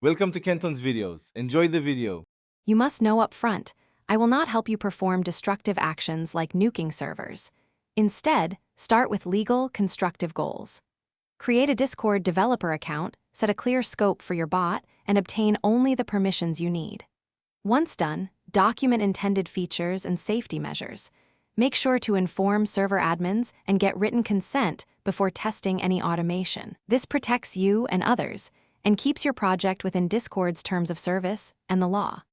Welcome to Kenton's videos. Enjoy the video. You must know up front, I will not help you perform destructive actions like nuking servers. Instead, start with legal, constructive goals. Create a Discord developer account, set a clear scope for your bot, and obtain only the permissions you need. Once done, document intended features and safety measures. Make sure to inform server admins and get written consent before testing any automation. This protects you and others, and keeps your project within Discord's terms of service and the law.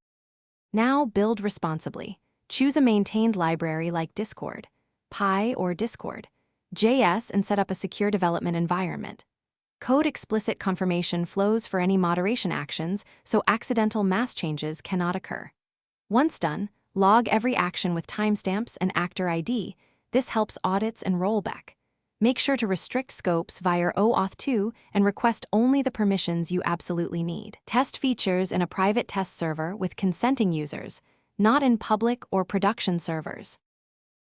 Now build responsibly. Choose a maintained library like Discord, Pi or Discord, JS, and set up a secure development environment. Code explicit confirmation flows for any moderation actions, so accidental mass changes cannot occur. Once done, log every action with timestamps and actor ID. This helps audits and rollback. Make sure to restrict scopes via OAuth 2 and request only the permissions you absolutely need. Test features in a private test server with consenting users, not in public or production servers.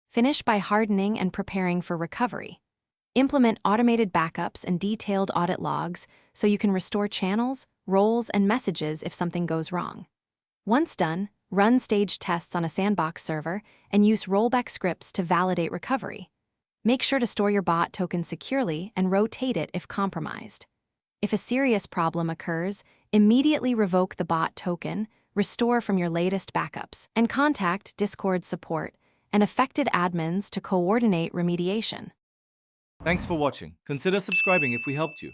Finish by hardening and preparing for recovery. Implement automated backups and detailed audit logs so you can restore channels, roles, and messages if something goes wrong. Once done, run stage tests on a sandbox server and use rollback scripts to validate recovery. Make sure to store your bot token securely and rotate it if compromised. If a serious problem occurs, immediately revoke the bot token, restore from your latest backups, and contact Discord support and affected admins to coordinate remediation. Thanks for watching. Consider subscribing if we helped you.